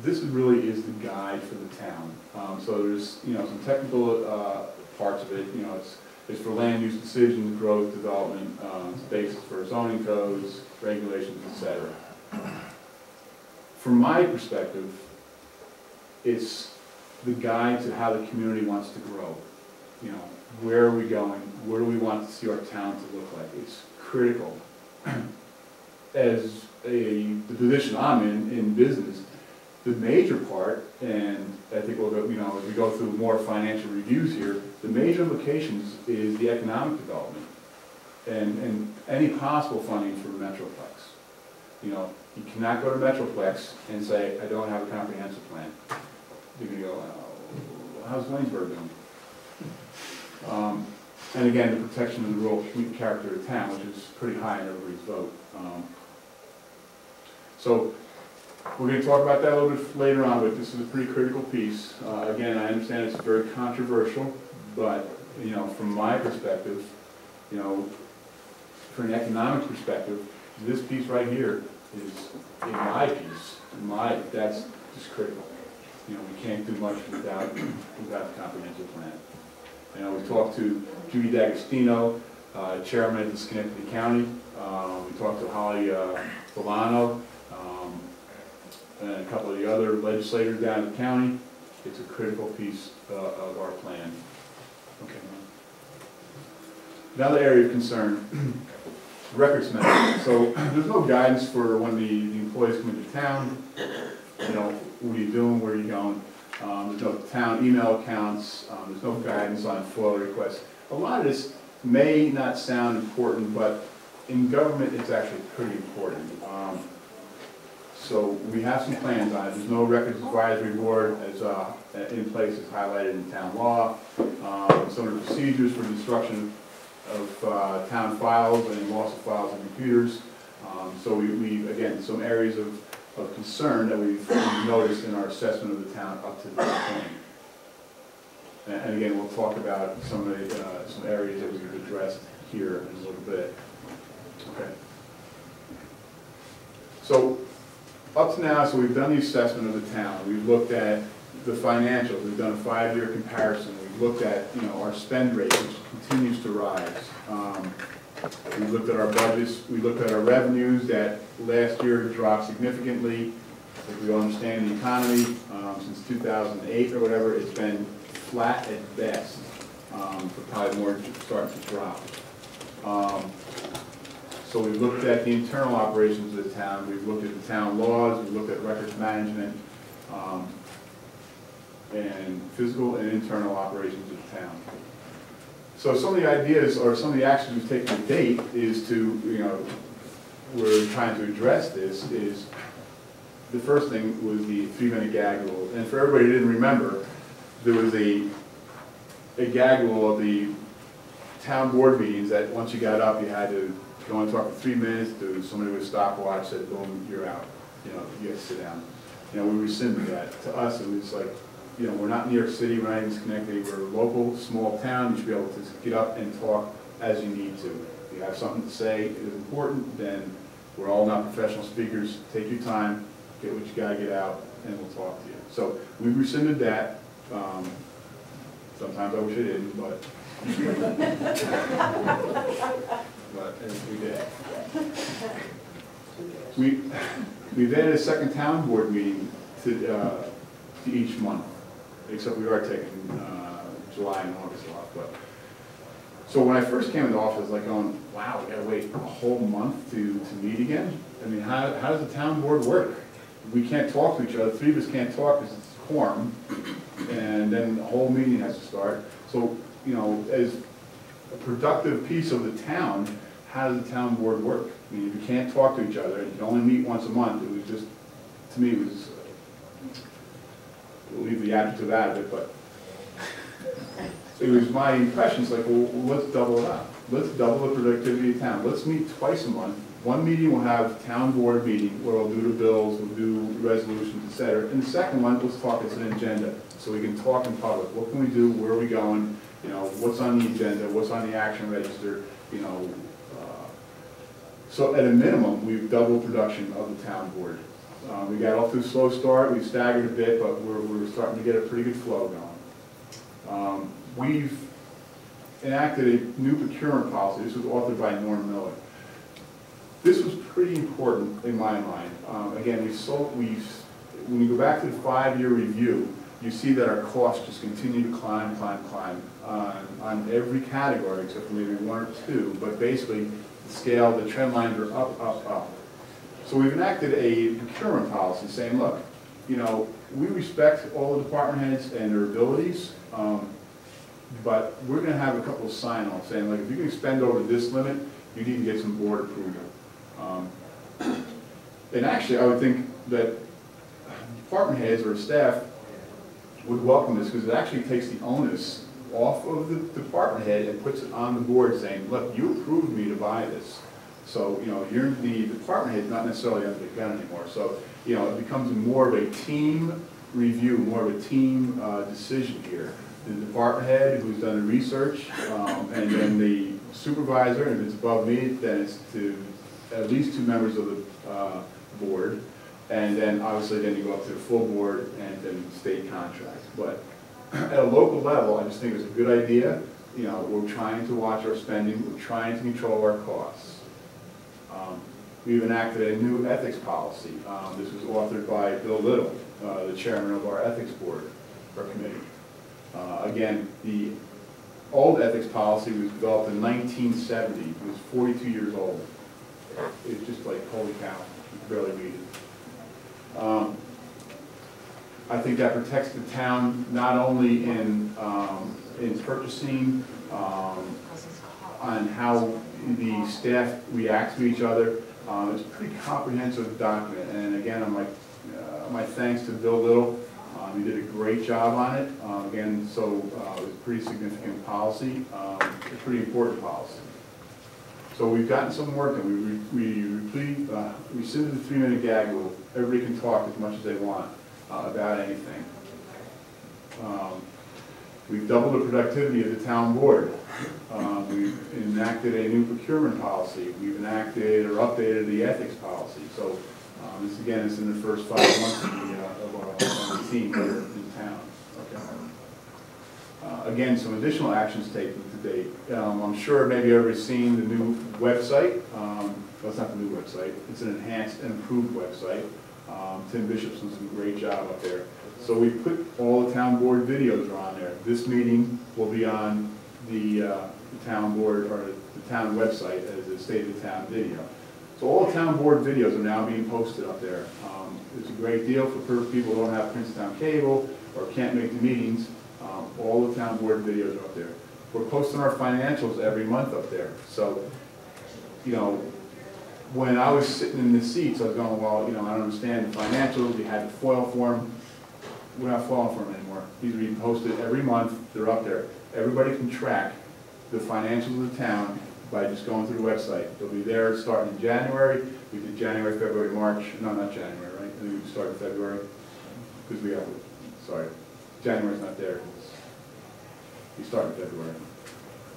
this really is the guide for the town. So there's, some technical parts of it. It's for land use decisions, growth, development, it's basis for zoning codes, regulations, etc. From my perspective, it's the guide to how the community wants to grow. Where are we going? Where do we want to see our town to look like? It's critical. As the position I'm in business, the major part, and I think we'll go, as we go through more financial reviews here, the major implications is the economic development and any possible funding for Metroplex. You cannot go to Metroplex and say, I don't have a comprehensive plan. You're going to go, how's Waynesburg doing? And again, the protection of the rural character of the town, which is pretty high in everybody's vote. So we're going to talk about that a little bit later on, but this is a pretty critical piece. Again, I understand it's very controversial, but from my perspective, from an economic perspective, this piece right here is in my piece. That's just critical. We can't do much without a comprehensive plan. We talked to Judy D'Agostino, chairman of Schenectady County. We talked to Holly Bolano, and a couple of the other legislators down in the county. It's a critical piece of our plan. Okay. Another area of concern, records management. So there's no guidance for when the employees come into town. What are you doing? Where are you going? There's no town email accounts. There's no guidance on FOIA requests. A lot of this may not sound important, but in government it's actually pretty important. So we have some plans on it. There's no records advisory board as in place as highlighted in town law. Some of the procedures for the destruction of town files and loss of files and computers. So we again, some areas of concern that we've noticed in our assessment of the town up to this point. And again, we'll talk about some of the, some areas that we've addressed here in a little bit. Okay. So up to now, so we've done the assessment of the town. We've looked at the financials. We've done a 5-year comparison. We've looked at our spend rate, which continues to rise. We looked at our budgets. We looked at our revenues that last year dropped significantly. If we understand the economy, since 2008 or whatever, it's been flat at best, but probably more starting to drop. So we looked at the internal operations of the town. We've looked at the town laws. We've looked at records management and physical and internal operations of the town. So some of the ideas or some of the actions we've taken to date is to, we're trying to address this is the first thing was the 3-minute gag rule. And for everybody who didn't remember, there was a gag rule of the town board meetings that once you got up, you had to go and talk for 3 minutes. Somebody with a stopwatch said, boom, you're out. You have to sit down. We rescinded that. To us, it was like, we're not in New York City, we're not even Schenectady, we're a local, small town. You should be able to get up and talk as you need to. If you have something to say that is important, then we're all not professional speakers. Take your time, get what you got to get out, and we'll talk to you. So we rescinded that. Sometimes I wish I didn't, but we did. We've added a second town board meeting to each month, except we are taking July and August off. But so when I first came into office, I was like going, wow, we got to wait a whole month to meet again. I mean, how does the town board work? We can't talk to each other. 3 of us can't talk because it's a quorum, and then the whole meeting has to start. So as a productive piece of the town, how does the town board work? I mean, if you can't talk to each other, and you can only meet once a month, it was just, to me, it was, we'll leave the adjective out of it, but it was my impression, it's like, well, let's double it up. Let's double the productivity of town. Let's meet twice a month. One meeting we'll have town board meeting where we'll do the bills, we'll do resolutions, etc. And the second one, let's talk as an agenda, so we can talk in public. What can we do? Where are we going? What's on the agenda? What's on the action register? So at a minimum, we've doubled production of the town board. We got off to a slow start, we staggered a bit, but we're starting to get a pretty good flow going. We've enacted a new procurement policy. This was authored by Norm Miller. This was pretty important in my mind. Again, when you go back to the 5-year review, you see that our costs just continue to climb on every category except for maybe 1 or 2, but basically the scale, the trend lines are up, up, up. So we've enacted a procurement policy saying, look, you know, we respect all the department heads and their abilities, but we're going to have a couple of sign-offs saying, like, if you can spend over this limit, you need to get some board approval. And actually, I would think that department heads or staff would welcome this because it actually takes the onus off of the department head and puts it on the board saying, look, you approved me to buy this. So, you know, you're the department head, not necessarily under the gun anymore. So, you know, it becomes more of a team review, more of a team decision here. The department head who's done the research, and then the supervisor, and if it's above me, then it's to at least 2 members of the board, and then obviously then you go up to the full board and then state contracts. But at a local level, I just think it's a good idea. You know, we're trying to watch our spending, we're trying to control our costs. We've enacted a new ethics policy. This was authored by Bill Little, the chairman of our ethics board, or committee. Again, the old ethics policy was developed in 1970. It was 42 years old. It's just like, holy cow, you can barely read it. I think that protects the town not only in purchasing, on how the staff react to each other. It's a pretty comprehensive document, and again, my thanks to Bill Little. He did a great job on it. Again, so it was a pretty significant policy, a pretty important policy. So we've gotten some work, and we rescinded the 3-minute gag rule. Everybody can talk as much as they want about anything. We've doubled the productivity of the town board. We've enacted a new procurement policy. We've enacted or updated the ethics policy. So this again is in the first 5 months of the team here in town. Okay. Again, some additional actions taken to date. I'm sure maybe everybody's seen the new website. Well, it's not the new website. It's an enhanced and improved website. Tim Bishop's done some great job up there. So we put all the town board videos are on there. This meeting will be on the town board or the town website as a State of the Town video. So all the town board videos are now being posted up there. It's a great deal for people who don't have Princetown cable or can't make the meetings. All the town board videos are up there. We're posting our financials every month up there. So, you know, when I was sitting in the seats, I was going, well, you know, I don't understand the financials. You had the FOIL form. We're not following for them anymore. These are being posted every month. They're up there. Everybody can track the financials of the town by just going through the website. They'll be there starting in January. We did January, February, March. No, not January, right? I think we started in February because we got, sorry, January's not there. We started in February.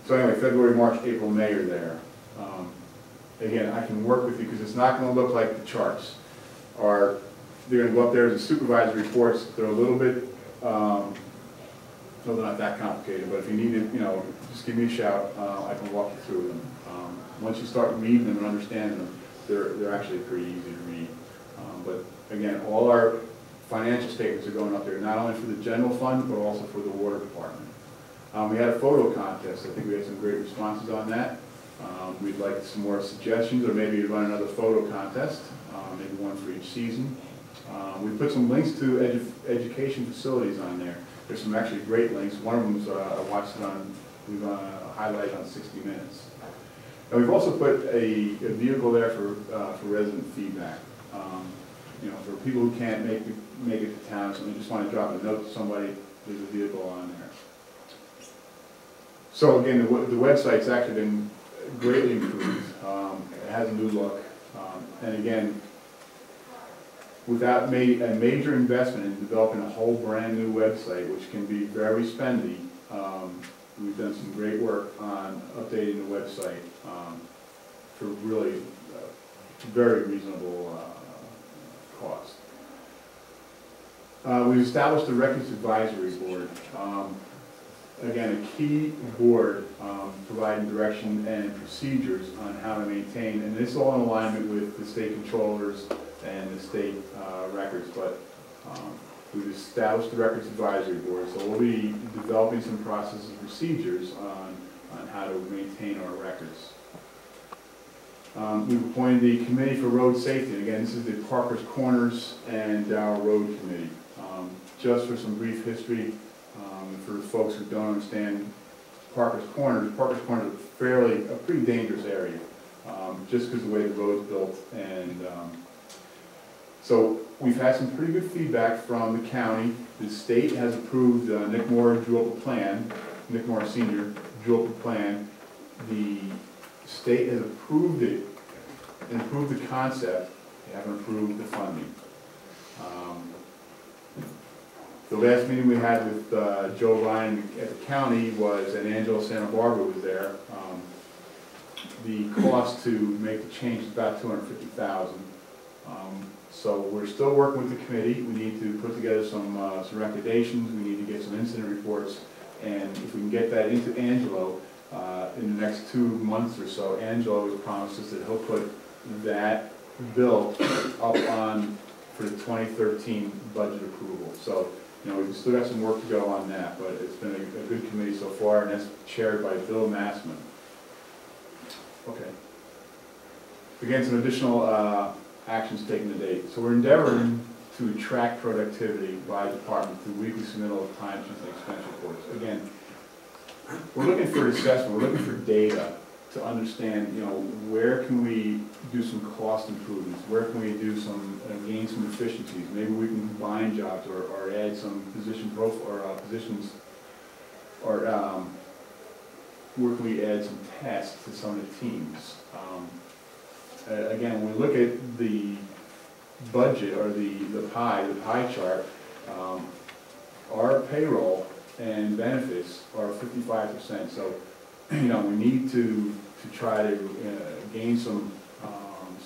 So anyway, February, March, April, May are there. Again, I can work with you because it's not going to look like the charts. They're going to go up there as the supervisor reports. They're a little bit, no, they're not that complicated, but if you need it, you know, just give me a shout. I can walk you through them. Once you start reading them and understanding them, they're actually pretty easy to read. But again, all our financial statements are going up there, not only for the general fund, but also for the water department. We had a photo contest. I think we had some great responses on that. We'd like some more suggestions, or maybe run another photo contest, maybe one for each season. We put some links to education facilities on there. There's some actually great links. One of them is I watched it on, we've highlighted on 60 Minutes. And we've also put a vehicle there for resident feedback. You know, for people who can't make it to town, so they just want to drop a note to somebody, there's a vehicle on there. So again, the website's actually been greatly improved. It has a new look. And again, without a major investment in developing a whole brand new website, which can be very spendy, we've done some great work on updating the website for really very reasonable cost. We've established a Records Advisory Board. Again, a key board providing direction and procedures on how to maintain, and this is all in alignment with the state controllers and the state records, but we've established the Records Advisory Board, so we'll be developing some processes and procedures on how to maintain our records. We've appointed the Committee for Road Safety, and again, this is the Parker's Corners and Dow Road Committee. Just for some brief history, for folks who don't understand Parker's Corners is a pretty dangerous area, just because of the way the road's built. And so we've had some pretty good feedback from the county. The state has approved, Nick Moore drew up a plan, Nick Moore Sr. drew up a plan. The state has approved it and approved the concept. They haven't approved the funding. The last meeting we had with Joe Ryan at the county was, and Angela Santa Barbara was there. The cost to make the change is about $250,000. So we're still working with the committee. We need to put together some recommendations. We need to get some incident reports, and if we can get that into Angelo in the next 2 months or so, Angelo has promised us that he'll put that bill up on for the 2013 budget approval. So, you know, we've still got some work to go on that, but it's been a good committee so far, and that's chaired by Bill Massman. Okay. Again, some additional actions taken to date. So we're endeavoring to track productivity by department through weekly submittal of time sheets and expense reports. Again, we're looking for assessment, we're looking for data to understand, you know, where can we do some cost improvements, where can we do some, gain some efficiencies, maybe we can combine jobs or add some position profile, or positions, or where can we add some tasks to some of the teams. Again, when we look at the budget or the pie chart, our payroll and benefits are 55%. So, you know, we need to try to gain some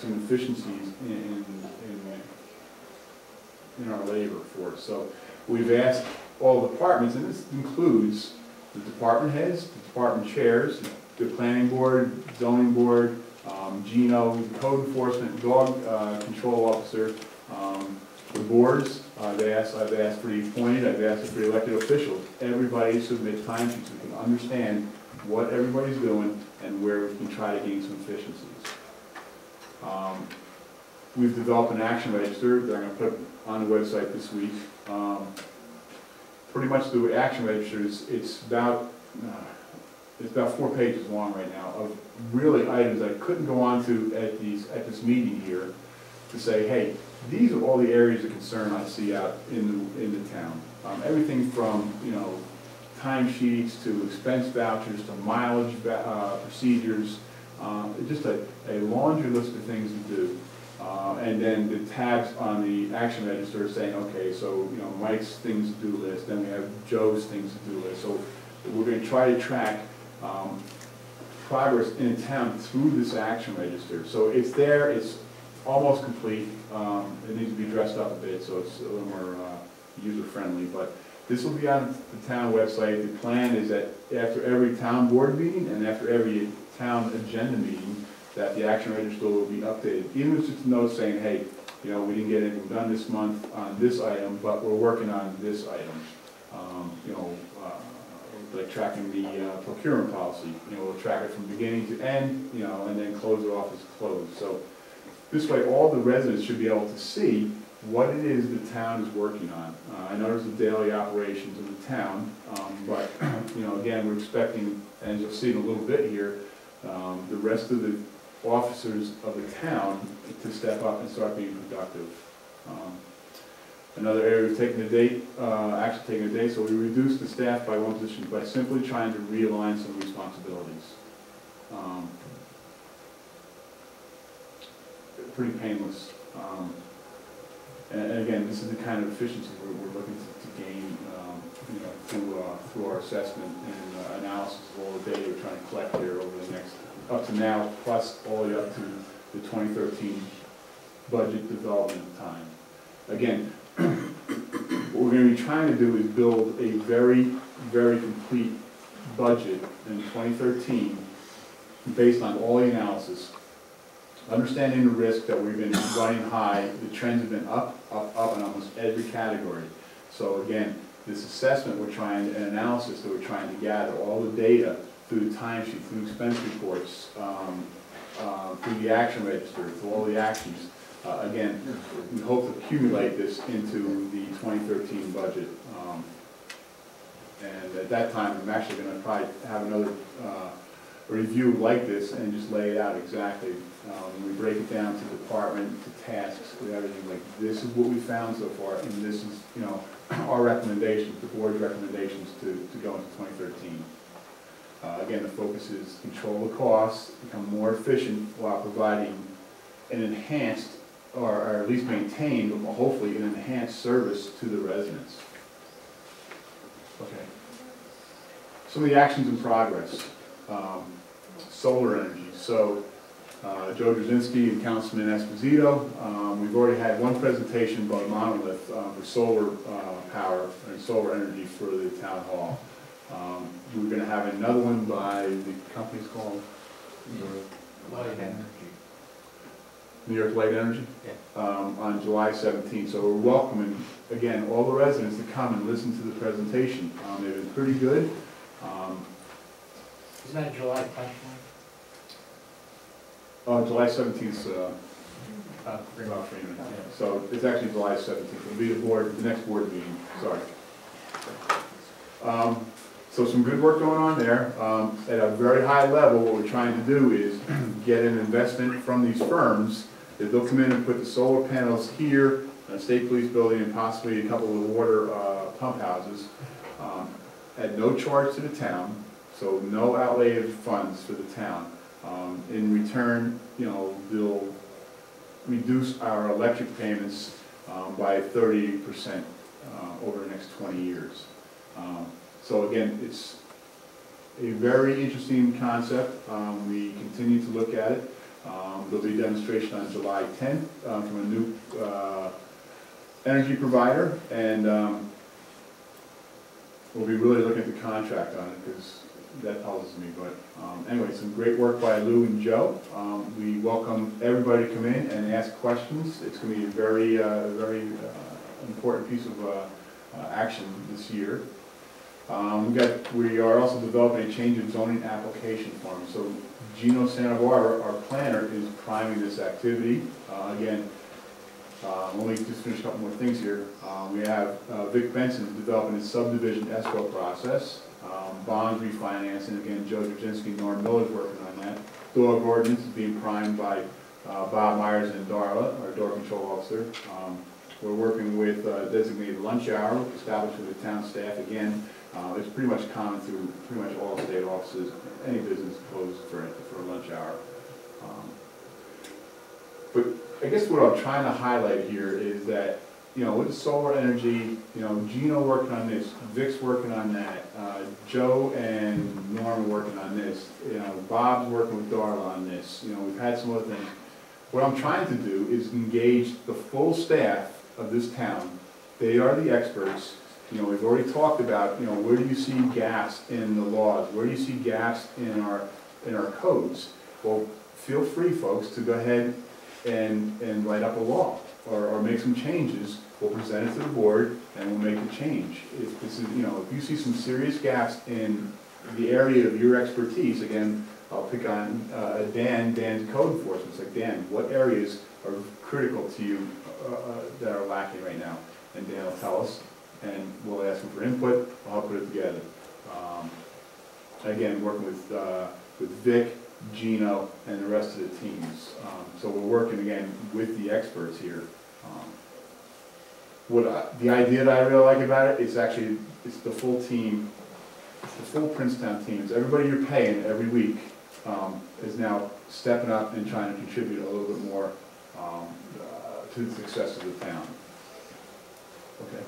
efficiencies in our labor force. So we've asked all departments, and this includes the department heads, the department chairs, the planning board, zoning board, Gino, code enforcement, dog control officer, the boards. I've asked for the appointed, I've asked for the elected officials. Everybody submit time sheets so we can understand what everybody's doing and where we can try to gain some efficiencies. We've developed an action register that I'm going to put on the website this week. Pretty much the action register is it's about 4 pages long right now of really items I couldn't go on to at this meeting here to say, hey, these are all the areas of concern I see out in the town. Everything from, you know, timesheets to expense vouchers to mileage procedures, just a laundry list of things to do. And then the tabs on the action register saying, okay, so, you know, Mike's things to do list, then we have Joe's things to do list. So we're going to try to track progress in the town through this action register. So it's there, it's almost complete. It needs to be dressed up a bit so it's a little more user-friendly, but this will be on the town website. The plan is that after every town board meeting and after every town agenda meeting, that the action register will be updated. Even if it's just a note saying, hey, you know, we didn't get anything done this month on this item, but we're working on this item. You know, like tracking the procurement policy. You know, we'll track it from beginning to end, you know, and then close it off as closed. So this way, all the residents should be able to see what it is the town is working on. I know there's the daily operations of the town, but, you know, again, we're expecting, and you'll see in a little bit here, the rest of the officers of the town to step up and start being productive. Another area we've taken to date, so we reduced the staff by 1 position by simply trying to realign some responsibilities. Pretty painless. And again, this is the kind of efficiency we're looking to gain, you know, through our assessment and analysis of all the data we're trying to collect here over the next, up to now, plus all the way up to the 2013 budget development time. Again, what we're going to be trying to do is build a very, very complete budget in 2013 based on all the analysis. Understanding the risk that we've been running high, the trends have been up, up, up in almost every category. So again, this assessment we're trying, an analysis that we're trying to gather, all the data through the timesheet, through expense reports, through the action register, through all the actions. Again, we hope to accumulate this into the 2013 budget. And at that time, I'm actually going to probably have another review like this and just lay it out exactly. We break it down to department, to tasks, to everything. Like, this is what we found so far, and this is, you know, our recommendations, the board's recommendations to go into 2013. Again, the focus is control the costs, become more efficient while providing an enhanced, or at least maintain, hopefully, an enhanced service to the residents. Okay. Some of the actions in progress. Solar energy. So, Joe Drzezinski and Councilman Esposito, we've already had one presentation by Monolith for solar power and solar energy for the town hall. We're going to have another one by the company's called New York Light Energy, on July 17th. So we're welcoming, again, all the residents to come and listen to the presentation. They've been pretty good. Isn't that July punch July 17th, Freeman. So it's actually July 17th. It'll be the next board meeting, sorry. So some good work going on there. At a very high level, what we're trying to do is get an investment from these firms that they'll come in and put the solar panels here, a state police building, and possibly a couple of water pump houses at no charge to the town, so no outlay of funds for the town. In return, you know, they'll reduce our electric payments by 30% over the next 20 years. So again, it's a very interesting concept. We continue to look at it. There'll be a demonstration on July 10th from a new energy provider, and we'll be really looking at the contract on it because that puzzles me. But anyway, some great work by Lou and Joe. We welcome everybody to come in and ask questions. It's going to be a very, very important piece of action this year. We are also developing a change of zoning application form. So Gino Santabara, our planner, is priming this activity. Again, let me just finish a couple more things here. We have Vic Benson developing a subdivision escrow process. Bond refinancing, again, Joe Drzezinski and Norm Miller is working on that. Dog ordinance is being primed by Bob Myers and Darla, our door control officer. We're working with designated lunch hour established with the town staff. Again, it's pretty much common through pretty much all state offices. Any business closed for a lunch hour. But I guess what I'm trying to highlight here is that, you know, with solar energy, you know, Gino working on this, Vic's working on that, Joe and Norm are working on this, you know, Bob's working with Darla on this, you know, we've had some other things. What I'm trying to do is engage the full staff of this town. They are the experts. You know, we've already talked about, you know, where do you see gaps in the laws? Where do you see gaps in our codes? Well, feel free, folks, to go ahead and write up a law or make some changes. We'll present it to the board and we'll make the change. If this is, you know, if you see some serious gaps in the area of your expertise, again, I'll pick on Dan's code enforcement. It's like, Dan, what areas are critical to you that are lacking right now? And Dan will tell us, and we'll ask him for input. I'll put it together. Again, working with Vic, Gino, and the rest of the teams. So we're working again with the experts here. The idea that I really like about it is actually it's the full team, it's the full Princetown team. It's everybody you're paying every week is now stepping up and trying to contribute a little bit more to the success of the town. Okay.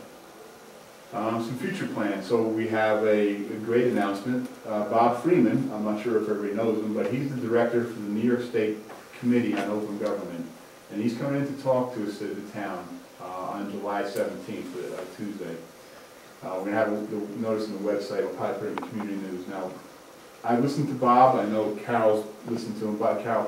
Some future plans. So we have a great announcement. Bob Freeman, I'm not sure if everybody knows him, but he's the director for the New York State Committee on Open Government. And he's coming in to talk to us at the town on July 17th, Tuesday. We're going to have the notice on the website, we'll probably put it in the community news. Now, I listened to Bob, I know Carol's listened to him, Carol